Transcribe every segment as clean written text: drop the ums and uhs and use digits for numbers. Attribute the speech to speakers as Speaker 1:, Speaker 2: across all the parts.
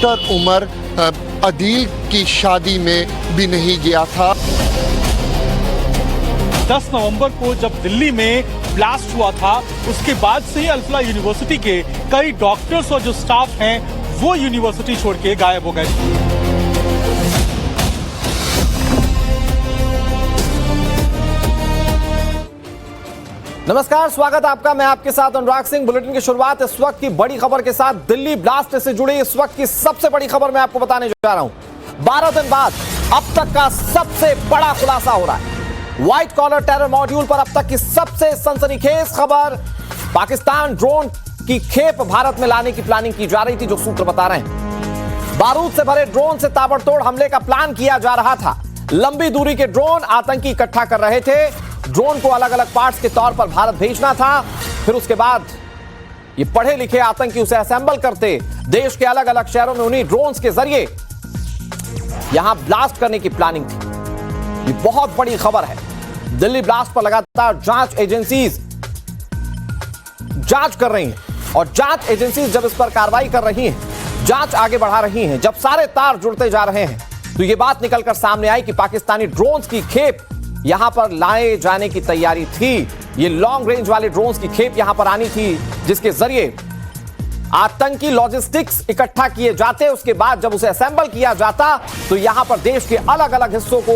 Speaker 1: Doctor Umar Adeel की शादी में भी नहीं गया था।
Speaker 2: 10 नवंबर को जब दिल्ली में ब्लास्ट हुआ था, उसके बाद से ही अल-फलाह यूनिवर्सिटी के कई डॉक्टर्स और जो स्टाफ हैं वो यूनिवर्सिटी छोड़ के गायब हो गए।
Speaker 3: नमस्कार, स्वागत है आपका। मैं आपके साथ अनुराग सिंह। बुलेटिन की शुरुआत इस वक्त की बड़ी खबर के साथ। दिल्ली ब्लास्ट से जुड़ी इस वक्त की सबसे बड़ी खबर मैं आपको बताने जा रहा हूं। 12 दिन बाद अब तक का सबसे बड़ा खुलासा हो रहा है। व्हाइट कॉलर टेरर मॉड्यूल पर अब तक की सबसे सनसनीखेज खबर। पाकिस्तान ड्रोन की खेप भारत में लाने की प्लानिंग की जा रही थी, जो सूत्र बता रहे हैं। बारूद से भरे ड्रोन से ताबड़तोड़ हमले का प्लान किया जा रहा था। लंबी दूरी के ड्रोन आतंकी इकट्ठा कर रहे थे। ड्रोन को अलग अलग पार्ट्स के तौर पर भारत भेजना था। फिर उसके बाद ये पढ़े लिखे आतंकी उसे असेंबल करते, देश के अलग अलग शहरों में उन्हीं ड्रोन्स के जरिए यहां ब्लास्ट करने की प्लानिंग थी। ये बहुत बड़ी खबर है। दिल्ली ब्लास्ट पर लगातार जांच एजेंसीज जांच कर रही हैं और जांच एजेंसीज जब इस पर कार्रवाई कर रही हैं, जांच आगे बढ़ा रही हैं, जब सारे तार जुड़ते जा रहे हैं, तो यह बात निकलकर सामने आई कि पाकिस्तानी ड्रोन्स की खेप यहां पर लाए जाने की तैयारी थी। ये लॉन्ग रेंज वाले ड्रोन्स की खेप यहां पर आनी थी, जिसके जरिए आतंकी लॉजिस्टिक्स इकट्ठा किए जाते। उसके बाद जब उसे असेंबल किया जाता तो यहां पर देश के अलग अलग हिस्सों को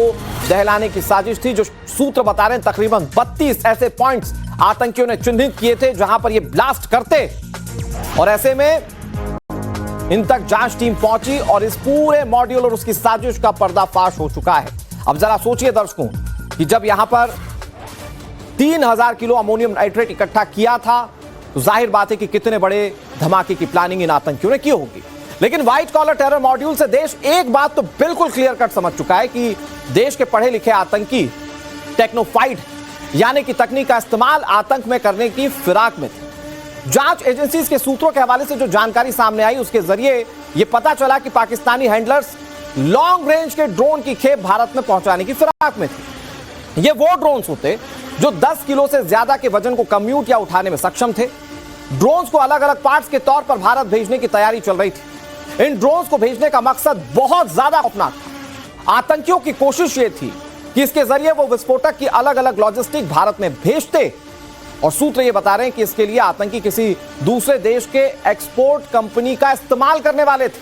Speaker 3: दहलाने की साजिश थी। जो सूत्र बता रहे हैं, तकरीबन 32 ऐसे पॉइंट्स आतंकियों ने चिन्हित किए थे जहां पर ये ब्लास्ट करते। और ऐसे में इन तक जांच टीम पहुंची और इस पूरे मॉड्यूल और उसकी साजिश का पर्दाफाश हो चुका है। अब जरा सोचिए दर्शकों कि जब यहां पर 3000 किलो अमोनियम नाइट्रेट इकट्ठा किया था, तो जाहिर बात है कि कितने बड़े धमाके की प्लानिंग इन आतंकियों ने की होगी। लेकिन व्हाइट कॉलर टेरर मॉड्यूल से देश एक बात तो बिल्कुल क्लियर कट समझ चुका है कि देश के पढ़े लिखे आतंकी टेक्नोफाइट यानी कि तकनीक का इस्तेमाल आतंक में करने की फिराक में थे। जांच एजेंसीज के सूत्रों के हवाले से जो जानकारी सामने आई, उसके जरिए यह पता चला कि पाकिस्तानी हैंडलर्स लॉन्ग रेंज के ड्रोन की खेप भारत में पहुंचाने की फिराक में थे। ये वो ड्रोन्स होते जो 10 किलो से ज्यादा के वजन को कम्यूट या उठाने में सक्षम थे। ड्रोन्स को अलग अलग पार्ट्स के तौर पर भारत भेजने की तैयारी चल रही थी। इन ड्रोन्स को भेजने का मकसद बहुत ज्यादा खौफनाक था। आतंकियों की कोशिश ये थी कि इसके जरिए वो विस्फोटक की अलग अलग लॉजिस्टिक भारत में भेजते। और सूत्र ये बता रहे हैं कि इसके लिए आतंकी किसी दूसरे देश के एक्सपोर्ट कंपनी का इस्तेमाल करने वाले थे।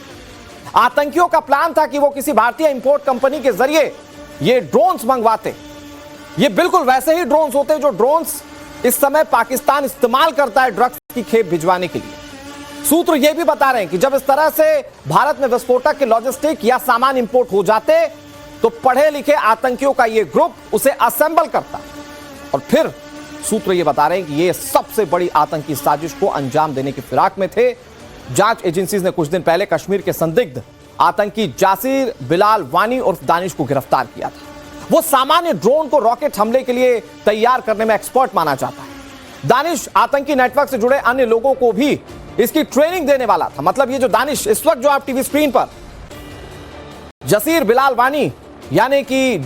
Speaker 3: आतंकियों का प्लान था कि वो किसी भारतीय इंपोर्ट कंपनी के जरिए ये ड्रोन्स मंगवाते। ये बिल्कुल वैसे ही ड्रोन्स होते जो ड्रोन्स इस समय पाकिस्तान इस्तेमाल करता है ड्रग्स की खेप भिजवाने के लिए। सूत्र यह भी बता रहे हैं कि जब इस तरह से भारत में विस्फोटक के लॉजिस्टिक या सामान इंपोर्ट हो जाते, तो पढ़े लिखे आतंकियों का यह ग्रुप उसे असेंबल करता। और फिर सूत्र यह बता रहे हैं कि यह सबसे बड़ी आतंकी साजिश को अंजाम देने की फिराक में थे। जांच एजेंसीज ने कुछ दिन पहले कश्मीर के संदिग्ध आतंकी जासिर बिलाल वानी उर्फ दानिश को गिरफ्तार किया था। वो सामान्य ड्रोन को रॉकेट हमले के लिए तैयार करने में एक्सपर्ट माना जाता है। दानिश आतंकी नेटवर्क से जुड़े अन्य लोगों को भी इसकी ट्रेनिंग देने वाला था। मतलब ये जो दानिश इस वक्त जो आप टीवी स्क्रीन पर जासिर बिलाल वानी यानी कि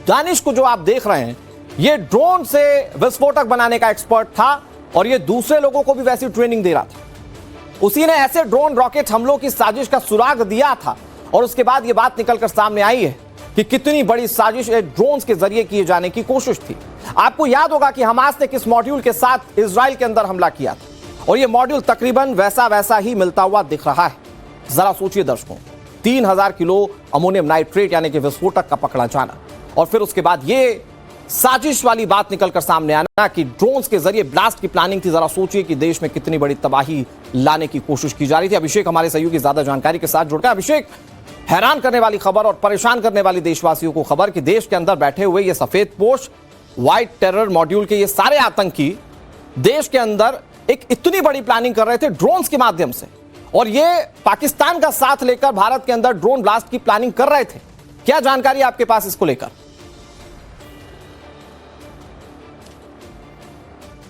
Speaker 3: दानिश को जो आप देख रहे हैं, ये ड्रोन से विस्फोटक बनाने का एक्सपर्ट था और ये दूसरे लोगों को भी वैसी ट्रेनिंग दे रहा था। उसी ने ऐसे ड्रोन रॉकेट हमलों की साजिश का सुराग दिया था। और उसके बाद यह बात निकलकर सामने आई है कि कितनी बड़ी साजिश ड्रोन्स के जरिए किए जाने की कोशिश थी। आपको याद होगा कि हमास ने किस मॉड्यूल के साथ इजराइल के अंदर हमला किया था, और यह मॉड्यूल तकरीबन वैसा ही मिलता हुआ दिख रहा है। जरा सोचिए दर्शकों, 3000 किलो अमोनियम नाइट्रेट यानी कि विस्फोटक का पकड़ा जाना, और फिर उसके बाद यह साजिश वाली बात निकलकर सामने आना कि ड्रोन्स के जरिए ब्लास्ट की प्लानिंग थी। जरा सोचिए कि देश में कितनी बड़ी तबाही लाने की कोशिश की जा रही थी। अभिषेक हमारे सहयोगी ज्यादा जानकारी के साथ जुड़ गए। अभिषेक, हैरान करने वाली खबर और परेशान करने वाली देशवासियों को खबर कि देश के अंदर बैठे हुए ये सफेद पोश व्हाइट टेरर मॉड्यूल के ये सारे आतंकी देश के अंदर एक इतनी बड़ी प्लानिंग कर रहे थे ड्रोन्स के माध्यम से, और ये पाकिस्तान का साथ लेकर भारत के अंदर ड्रोन ब्लास्ट की प्लानिंग कर रहे थे। क्या जानकारी आपके पास इसको लेकर?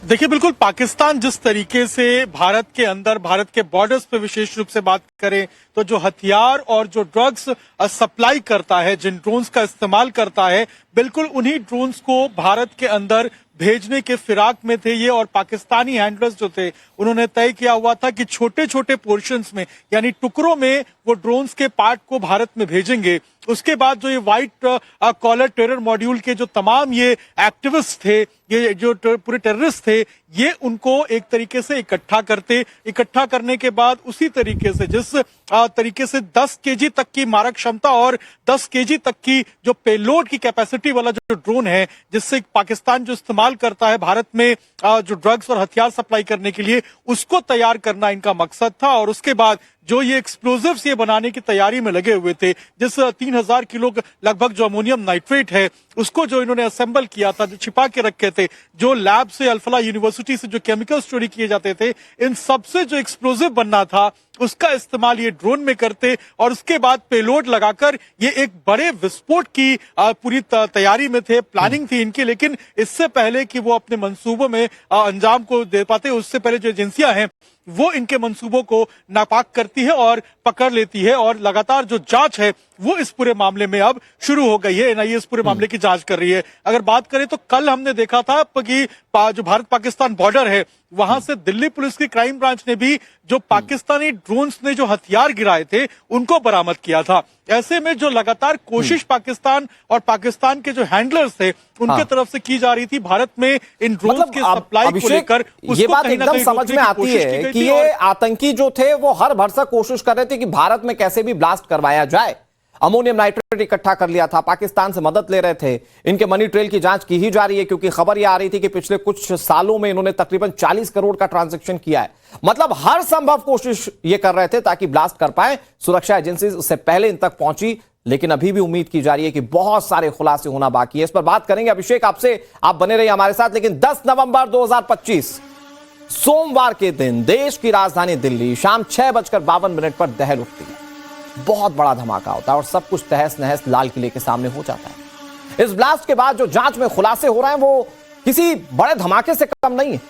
Speaker 2: देखिए, बिल्कुल पाकिस्तान जिस तरीके से भारत के अंदर, भारत के बॉर्डर्स पे विशेष रूप से बात करें तो जो हथियार और जो ड्रग्स सप्लाई करता है, जिन ड्रोन्स का इस्तेमाल करता है, बिल्कुल उन्हीं ड्रोन्स को भारत के अंदर भेजने के फिराक में थे ये। और पाकिस्तानी हैंडलर्स जो थे उन्होंने तय किया हुआ था कि छोटे छोटे पोर्शंस में, यानी टुकड़ों में वो ड्रोन्स के पार्ट को भारत में भेजेंगे। उसके बाद जो ये व्हाइट कॉलर टेरर मॉड्यूल के जो तमाम ये एक्टिविस्ट थे, ये जो पूरे टेररिस्ट थे, ये उनको एक तरीके से इकट्ठा करने के बाद उसी तरीके से जिस तरीके से 10 केजी तक की मारक क्षमता और 10 केजी तक की जो पेलोड की कैपेसिटी वाला जो ड्रोन है, जिससे पाकिस्तान जो इस्तेमाल करता है भारत में जो ड्रग्स और हथियार सप्लाई करने के लिए, उसको तैयार करना इनका मकसद था। और उसके बाद जो ये एक्सप्लोजिव्स ये बनाने की तैयारी में लगे हुए थे, जिस 3000 किलो लगभग जो अमोनियम नाइट्रेट है उसको जो इन्होंने असेंबल किया था, जो छिपा के रखे थे, जो लैब से अल-फलाह यूनिवर्सिटी से जो केमिकल स्टोरी किए जाते थे, इन सबसे जो एक्सप्लोजिव बनना था उसका इस्तेमाल ये ड्रोन में करते और उसके बाद पेलोड लगाकर ये एक बड़े विस्फोट की पूरी तैयारी में थे, प्लानिंग थी इनकी। लेकिन इससे पहले कि वो अपने मंसूबों में अंजाम को दे पाते, उससे पहले जो एजेंसियां हैं वो इनके मंसूबों को नापाक करती है और पकड़ लेती है। और लगातार जो जांच है वो इस पूरे मामले में अब शुरू हो गई है। एनआईए इस पूरे मामले की जांच कर रही है। अगर बात करें तो कल हमने देखा था कि जो भारत पाकिस्तान बॉर्डर है वहां से दिल्ली पुलिस की क्राइम ब्रांच ने भी जो पाकिस्तानी ड्रोन्स ने जो हथियार गिराए थे उनको बरामद किया था। ऐसे में जो लगातार कोशिश पाकिस्तान और पाकिस्तान के जो हैंडलर्स थे उनके तरफ से की जा रही थी भारत में इन ड्रोन्स के सप्लाई को लेकर,
Speaker 3: ये बात एकदम समझ में आती है कि ये आतंकी जो थे वो हर भरसक कोशिश कर रहे थे कि भारत में कैसे भी ब्लास्ट करवाया जाए। अमोनियम नाइट्रेट इकट्ठा कर लिया था, पाकिस्तान से मदद ले रहे थे। इनके मनी ट्रेल की जांच की ही जा रही है क्योंकि खबर यह आ रही थी कि पिछले कुछ सालों में इन्होंने तकरीबन 40 करोड़ का ट्रांजैक्शन किया है। मतलब हर संभव कोशिश ये कर रहे थे ताकि ब्लास्ट कर पाए। सुरक्षा एजेंसी उससे पहले इन तक पहुंची, लेकिन अभी भी उम्मीद की जा रही है कि बहुत सारे खुलासे होना बाकी है। इस पर बात करेंगे अभिषेक आपसे, आप बने रहिए हमारे साथ। लेकिन 10 नवंबर 2025 सोमवार के दिन देश की राजधानी दिल्ली शाम 6:52 पर दहल उठती है। बहुत बड़ा धमाका होता है और सब कुछ तहस नहस लाल किले के सामने हो जाता है। इस ब्लास्ट के बाद जो जांच में खुलासे हो रहे हैं वो किसी बड़े धमाके से कम नहीं है।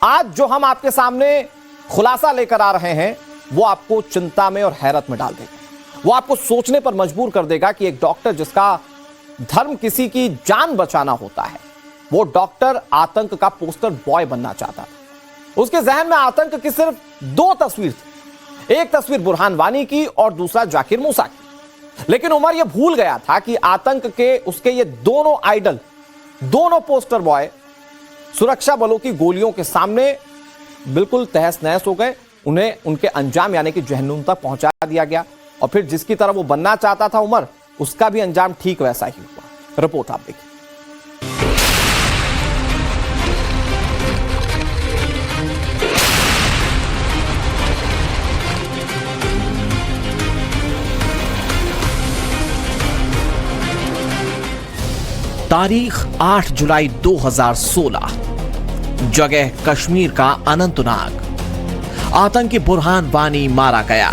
Speaker 3: आज जो हम आपके सामने खुलासा लेकर आ रहे हैं वो आपको चिंता में और हैरत में डाल देगा। वो आपको सोचने पर मजबूर कर देगा कि एक डॉक्टर जिसका धर्म किसी की जान बचाना होता है, वो डॉक्टर आतंक का पोस्टर बॉय बनना चाहता था। उसके जहन में आतंक की सिर्फ 2 तस्वीर थी, एक तस्वीर बुरहान वानी की और दूसरा जाकिर मूसा की। लेकिन उमर यह भूल गया था कि आतंक के उसके ये दोनों आइडल, दोनों पोस्टर बॉय सुरक्षा बलों की गोलियों के सामने बिल्कुल तहस नहस हो गए। उन्हें उनके अंजाम यानी कि जहन्नुम तक पहुंचा दिया गया और फिर जिसकी तरह वो बनना चाहता था उमर, उसका भी अंजाम ठीक वैसा ही हुआ। रिपोर्ट आप देखिए। तारीख 8 जुलाई 2016, जगह कश्मीर का अनंतनाग। आतंकी बुरहान वानी मारा गया।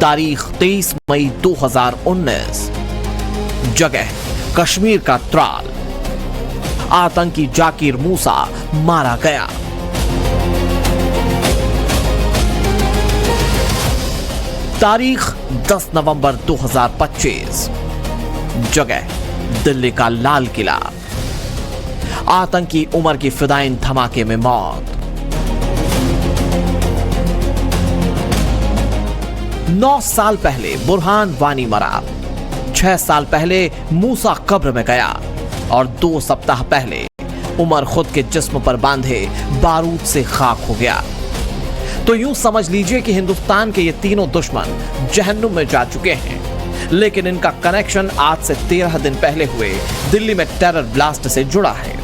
Speaker 3: तारीख 23 मई 2019, जगह कश्मीर का त्राल। आतंकी जाकिर मूसा मारा गया। तारीख 10 नवंबर 2025, जगह दिल्ली का लाल किला। आतंकी उमर की फिदाइन धमाके में मौत। 9 साल पहले बुरहान वानी मरा, 6 साल पहले मूसा कब्र में गया और 2 सप्ताह पहले उमर खुद के जिस्म पर बांधे बारूद से खाक हो गया। तो यूं समझ लीजिए कि हिंदुस्तान के ये तीनों दुश्मन जहन्नुम में जा चुके हैं, लेकिन इनका कनेक्शन आज से 13 दिन पहले हुए दिल्ली में टेरर ब्लास्ट से जुड़ा है।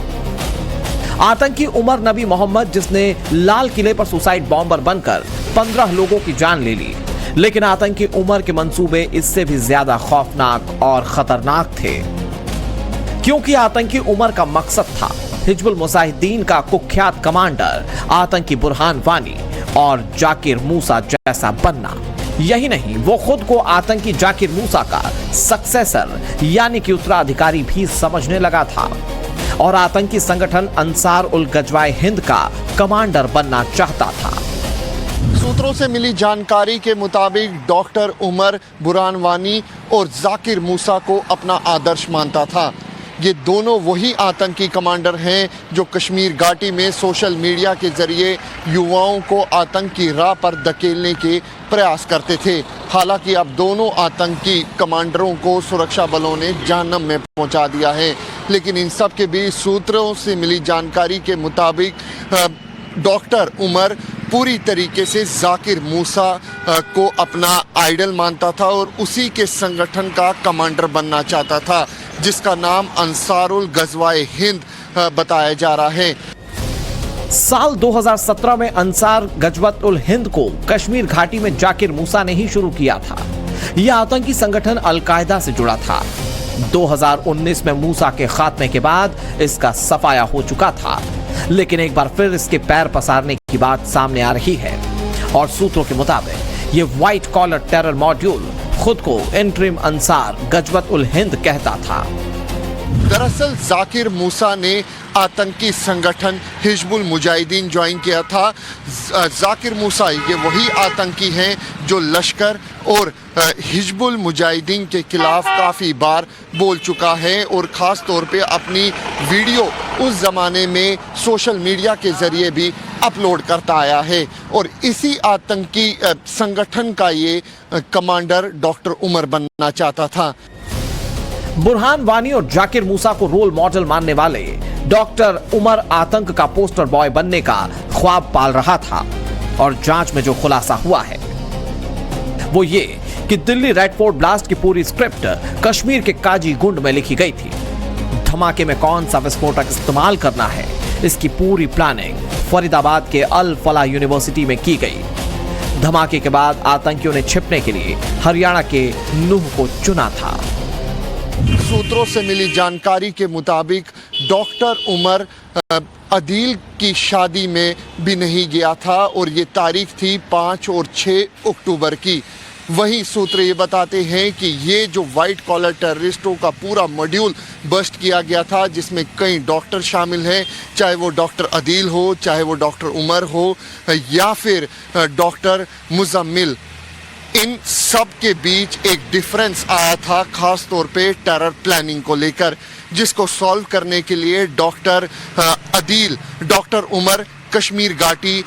Speaker 3: आतंकी उमर नबी मोहम्मद, जिसने लाल किले पर सुसाइड बॉम्बर बनकर 15 लोगों की जान ले ली, लेकिन आतंकी उमर के मंसूबे इससे भी ज्यादा खौफनाक और खतरनाक थे, क्योंकि आतंकी उमर का मकसद था हिजबुल मुजाहिदीन का कुख्यात कमांडर आतंकी बुरहान वानी और जाकिर मूसा जैसा बनना। यही नहीं, वो खुद को आतंकी जाकिर मूसा का सक्सेसर यानी कि उत्तराधिकारी भी समझने लगा था। और आतंकी संगठन अंसार उल गजवाए हिंद का कमांडर बनना चाहता था।
Speaker 1: सूत्रों से मिली जानकारी के मुताबिक डॉक्टर उमर बुरहान वानी और जाकिर मूसा को अपना आदर्श मानता था। ये दोनों वही आतंकी कमांडर हैं जो कश्मीर घाटी में सोशल मीडिया के जरिए युवाओं को आतंक की राह पर धकेलने के प्रयास करते थे। हालांकि अब दोनों आतंकी कमांडरों को सुरक्षा बलों ने जहन्नम में पहुंचा दिया है, लेकिन इन सब के बीच सूत्रों से मिली जानकारी के मुताबिक डॉक्टर उमर पूरी तरीके से जाकिर मूसा को अपना आइडल मानता था और उसी के संगठन का कमांडर बनना चाहता था, जिसका नाम अंसारुल गजवाए हिंद बताया जा रहा है।
Speaker 3: साल 2017 में अंसार गजवत उल हिंद को कश्मीर घाटी में जाकिर मूसा ने ही शुरू किया था। यह आतंकी संगठन अलकायदा से जुड़ा था। 2019 में मूसा के खात्मे के बाद इसका सफाया हो चुका था, लेकिन एक बार फिर इसके पैर पसारने की बात सामने आ रही है और सूत्रों के मुताबिक ये व्हाइट कॉलर टेरर मॉड्यूल खुद को इंटरिम अंसार गजवत उल हिंद कहता था।
Speaker 1: दरअसल जाकिर मूसा ने आतंकी संगठन हिजबुल मुजाहिदीन ज्वाइन किया था। जाकिर मूसा ये वही आतंकी हैं जो लश्कर और हिजबुल मुजाहिदीन के खिलाफ काफ़ी बार बोल चुका है और ख़ास तौर पे अपनी वीडियो उस ज़माने में सोशल मीडिया के ज़रिए भी अपलोड करता आया है और इसी आतंकी संगठन का ये कमांडर डॉक्टर उमर बनना चाहता था।
Speaker 3: बुरहान वानी और जाकिर मूसा को रोल मॉडल मानने वाले डॉक्टर उमर आतंक का पोस्टर बॉय बनने का ख्वाब पाल रहा था और जांच में जो खुलासा हुआ है वो ये कि दिल्ली रेड फोर्ट ब्लास्ट की पूरी स्क्रिप्ट कश्मीर के काजी गुंड में लिखी गई थी। धमाके में कौन सा विस्फोटक इस्तेमाल करना है, इसकी पूरी प्लानिंग फरीदाबाद के अल फलाह यूनिवर्सिटी में की गई। धमाके के बाद आतंकियों ने छिपने के लिए हरियाणा के नूह को चुना था।
Speaker 1: सूत्रों से मिली जानकारी के मुताबिक डॉक्टर उमर अदील की शादी में भी नहीं गया था और ये तारीख थी 5 और 6 अक्टूबर की। वहीं सूत्र ये बताते हैं कि ये जो वाइट कॉलर टेररिस्टों का पूरा मॉड्यूल बस्ट किया गया था, जिसमें कई डॉक्टर शामिल हैं, चाहे वो डॉक्टर अदील हो, चाहे वो डॉक्टर उमर हो या फिर डॉक्टर मुजम्मिल, इन सब के बीच एक डिफरेंस आया था, खास तौर पे टेरर प्लानिंग को लेकर, जिसको सॉल्व करने के लिए डॉक्टर अदील, डॉक्टर उमर कश्मीर घाटी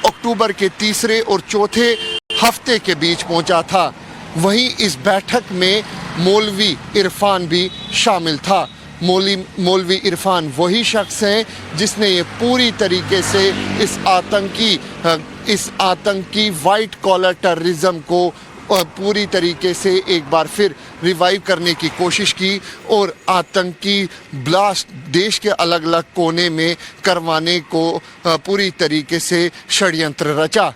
Speaker 1: अक्टूबर के 3 और 4 हफ्ते के बीच पहुंचा था। वहीं इस बैठक में मौलवी इरफान भी शामिल था। मौलवी इरफान वही शख्स हैं जिसने ये पूरी तरीके से इस आतंकी वाइट कॉलर टेररिज्म को पूरी तरीके से एक बार फिर रिवाइव करने की कोशिश की और आतंकी ब्लास्ट देश के अलग अलग कोने में करवाने को पूरी तरीके से षड्यंत्र रचा।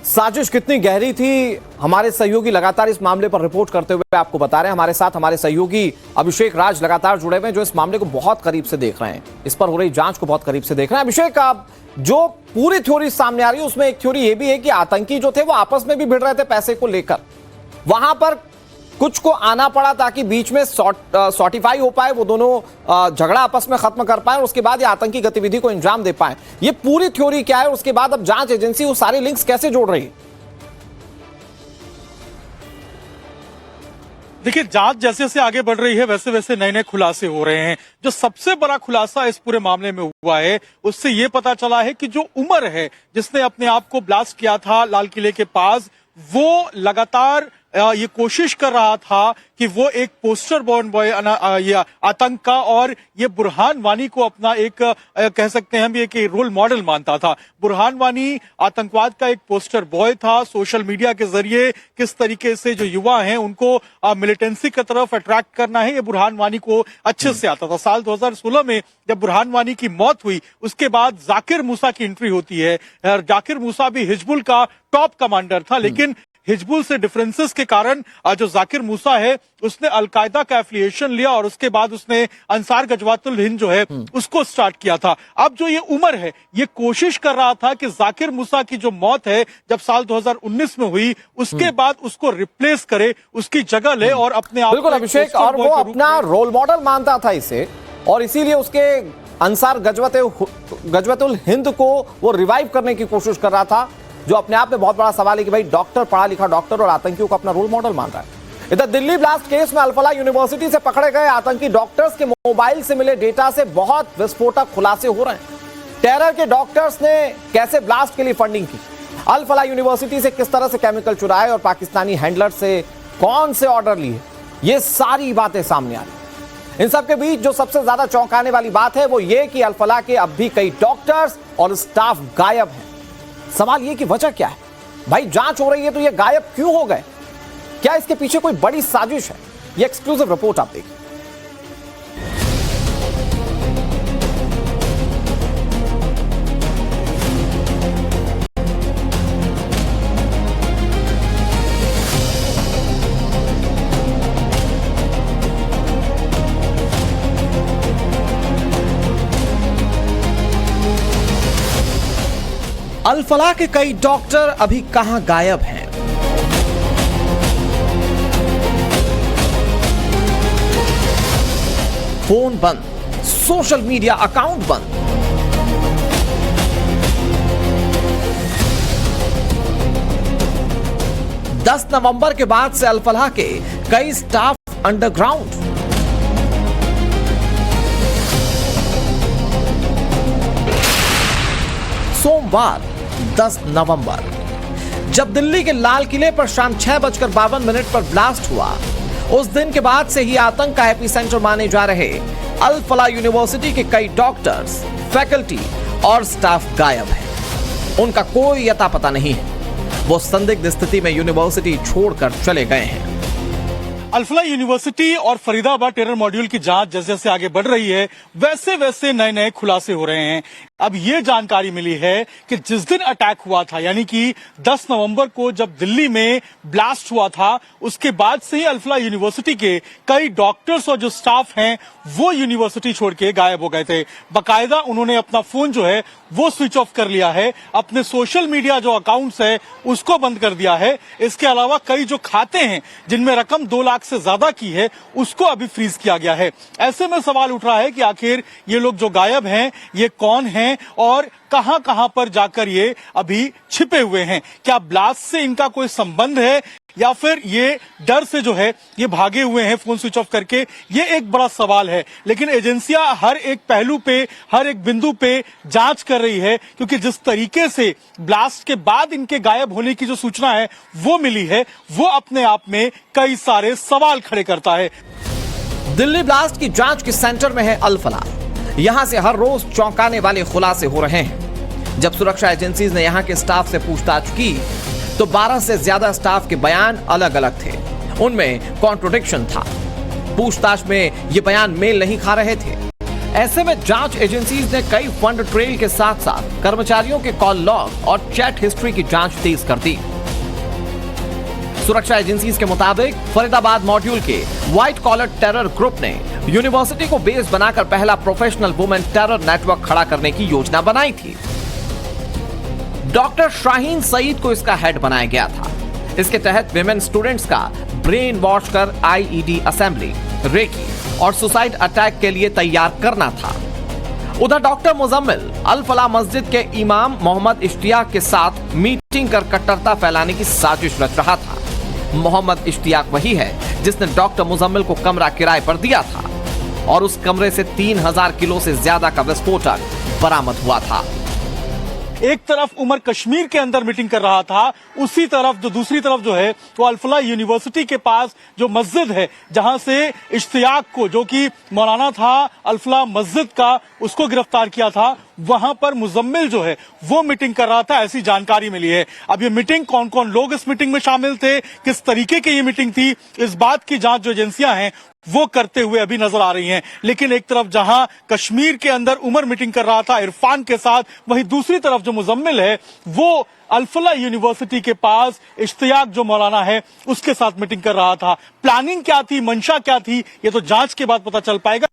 Speaker 3: साजिश कितनी गहरी थी, हमारे सहयोगी लगातार इस मामले पर रिपोर्ट करते हुए आपको बता रहे हैं। हमारे साथ हमारे सहयोगी अभिषेक राज लगातार जुड़े हुए हैं, जो इस मामले को बहुत करीब से देख रहे हैं, इस पर हो रही जांच को बहुत करीब से देख रहे हैं। अभिषेक, आप जो पूरी थ्योरी सामने आ रही है उसमें एक थ्योरी ये भी है कि आतंकी जो थे वो आपस में भी भिड़ रहे थे पैसे को लेकर, वहां पर कुछ को आना पड़ा ताकि बीच में सॉर्टिफाई हो पाए, वो दोनों झगड़ा आपस में खत्म कर पाए और उसके बाद ये आतंकी गतिविधि को अंजाम दे पाए। ये पूरी थ्योरी क्या है, उसके बाद अब जांच एजेंसी वो सारे लिंक्स कैसे जोड़ रही है?
Speaker 2: देखिए, जांच जैसे जैसे आगे बढ़ रही है वैसे वैसे नए नए खुलासे हो रहे हैं। जो सबसे बड़ा खुलासा इस पूरे मामले में हुआ है उससे ये पता चला है कि जो उमर है जिसने अपने आप को ब्लास्ट किया था लाल किले के पास, वो लगातार ये कोशिश कर रहा था कि वो एक पोस्टर बॉर्न बॉय ये आतंक का और ये बुरहान वानी को अपना एक कह सकते हैं हम एक रोल मॉडल मानता था। बुरहान वानी आतंकवाद का एक पोस्टर बॉय था। सोशल मीडिया के जरिए किस तरीके से जो युवा हैं उनको मिलिटेंसी की तरफ अट्रैक्ट करना है, ये बुरहान वानी को अच्छे से आता था। साल 2016 में जब बुरहान वानी की मौत हुई उसके बाद जाकिर मूसा की एंट्री होती है। जाकिर मूसा भी हिजबुल का टॉप कमांडर था, लेकिन हिजबुल से डिफरेंसेस के कारण जो जाकिर मूसा है उसने अलकायदा का एफिलिएशन लिया और उसके बाद उसने अंसार गजवातुल हिंद जो है उसको स्टार्ट किया था। अब जो ये उमर है ये कोशिश कर रहा था कि जाकिर मूसा की जो मौत है जब साल 2019 में हुई उसके बाद उसको रिप्लेस करे, उसकी जगह ले और अपने आप
Speaker 3: बिल्कुल अभिषेक, और वो अपना रोल मॉडल मानता था इसे, और इसीलिए उसके अंसार गजवतुल हिंद को वो रिवाइव करने की कोशिश कर रहा था, जो अपने आप में बहुत बड़ा सवाल है कि भाई डॉक्टर, पढ़ा लिखा डॉक्टर और आतंकियों को अपना रोल मॉडल मान रहा है। इधर दिल्ली ब्लास्ट केस में अल-फलाह यूनिवर्सिटी से पकड़े गए आतंकी डॉक्टर्स के मोबाइल से मिले डेटा से बहुत विस्फोटक खुलासे हो रहे हैं। टेरर के डॉक्टर्स ने कैसे ब्लास्ट के लिए फंडिंग की, अल-फलाह यूनिवर्सिटी से किस तरह से केमिकल चुराए और पाकिस्तानी हैंडलर से कौन से ऑर्डर लिए, ये सारी बातें सामने आ रही। इन सब के बीच जो सबसे ज्यादा चौंकाने वाली बात है वो ये कि अल-फलाह के अब भी कई डॉक्टर्स और स्टाफ गायब हैं। सवाल ये कि वजह क्या है? भाई जांच हो रही है तो ये गायब क्यों हो गए? क्या इसके पीछे कोई बड़ी साजिश है? ये एक्सक्लूसिव रिपोर्ट आप देखिए। अल-फलाह के कई डॉक्टर अभी कहां गायब हैं? फोन बंद, सोशल मीडिया अकाउंट बंद। दस नवंबर के बाद से अल-फलाह के कई स्टाफ अंडरग्राउंड। सोमवार 10 नवंबर जब दिल्ली के लाल किले पर शाम 6:52 पर ब्लास्ट हुआ, उस दिन के बाद से ही आतंक का एपिसेंटर माने जा रहे अल-फलाह यूनिवर्सिटी के कई डॉक्टर्स, फैकल्टी और स्टाफ गायब हैं। उनका कोई अता पता नहीं है। वो संदिग्ध स्थिति में यूनिवर्सिटी छोड़कर चले गए हैं।
Speaker 2: अल-फलाह यूनिवर्सिटी और फरीदाबाद टेरर मॉड्यूल की जांच जैसे जैसे आगे बढ़ रही है वैसे वैसे नए नए खुलासे हो रहे हैं। अब ये जानकारी मिली है कि जिस दिन अटैक हुआ था यानी कि 10 नवंबर को जब दिल्ली में ब्लास्ट हुआ था उसके बाद से ही अल-फलाह यूनिवर्सिटी के कई डॉक्टर्स और जो स्टाफ हैं वो यूनिवर्सिटी छोड़ के गायब हो गए थे। बाकायदा उन्होंने अपना फोन जो है वो स्विच ऑफ कर लिया है, अपने सोशल मीडिया जो अकाउंट्स है उसको बंद कर दिया है। इसके अलावा कई जो खाते हैं जिनमें रकम 2 लाख से ज्यादा की है उसको अभी फ्रीज किया गया है। ऐसे में सवाल उठ रहा है कि आखिर ये लोग जो गायब हैं ये कौन हैं और कहां कहां पर जाकर ये अभी छिपे हुए हैं? क्या ब्लास्ट से इनका कोई संबंध है या फिर ये डर से जो है ये भागे हुए हैं फोन स्विच ऑफ करके? ये एक बड़ा सवाल है, लेकिन एजेंसियां हर एक पहलू पे, हर एक बिंदु पे जांच कर रही है, क्योंकि जिस तरीके से ब्लास्ट के बाद इनके गायब होने की जो सूचना है वो मिली है वो अपने आप में कई सारे सवाल खड़े करता है।
Speaker 3: दिल्ली ब्लास्ट की जांच के सेंटर में है अल-फलाह। यहां से हर रोज चौंकाने वाले खुलासे हो रहे हैं। जब सुरक्षा एजेंसीज ने यहां के स्टाफ से पूछताछ की तो 12 से ज्यादा स्टाफ के बयान अलग अलग थे, उनमें कॉन्ट्रोडिक्शन था। पूछताछ में ये बयान मेल नहीं खा रहे थे। ऐसे में जांच एजेंसीज ने कई फंड ट्रेल के साथ साथ कर्मचारियों के कॉल लॉग और चैट हिस्ट्री की जांच तेज कर दी। सुरक्षा एजेंसीज के मुताबिक फरीदाबाद मॉड्यूल के व्हाइट कॉलर टेरर ग्रुप ने यूनिवर्सिटी को बेस बनाकर पहला प्रोफेशनल वुमेन टेरर नेटवर्क खड़ा करने की योजना बनाई थी। डॉक्टर शाहीन सईद को इसका हेड बनाया गया था। इसके तहत विमेन स्टूडेंट्स का ब्रेन वॉश कर आईईडी असेंबली, रेकी और सुसाइड अटैक के लिए तैयार करना था। उधर डॉक्टर मुजम्मिल अल-फलाह मस्जिद के इमाम मोहम्मद इश्तियाक के साथ मीटिंग कर कट्टरता फैलाने की साजिश रच रहा था। मोहम्मद इश्तियाक वही है जिसने डॉक्टर मुजम्मिल को कमरा किराए पर दिया था और उस कमरे से 3000 किलो से ज्यादा का विस्फोटक बरामद हुआ था।
Speaker 2: एक तरफ उमर कश्मीर के अंदर मीटिंग कर रहा था, उसी तरफ जो दूसरी तरफ जो है वो अल-फलाह यूनिवर्सिटी के पास जो मस्जिद है जहां से इश्तियाक को, जो कि मौलाना था अल-फलाह मस्जिद का, उसको गिरफ्तार किया था, वहां पर मुजम्मिल जो है वो मीटिंग कर रहा था, ऐसी जानकारी मिली है। अब ये मीटिंग, कौन कौन लोग इस मीटिंग में शामिल थे, किस तरीके की ये मीटिंग थी, इस बात की जांच जो एजेंसियां हैं वो करते हुए अभी नजर आ रही हैं। लेकिन एक तरफ जहां कश्मीर के अंदर उमर मीटिंग कर रहा था इरफान के साथ, वहीं दूसरी तरफ जो मुजम्मिल है वो अल्फला यूनिवर्सिटी के पास इश्तियाक जो मौलाना है उसके साथ मीटिंग कर रहा था। प्लानिंग क्या थी, मंशा क्या थी, ये तो जांच के बाद पता चल पाएगा।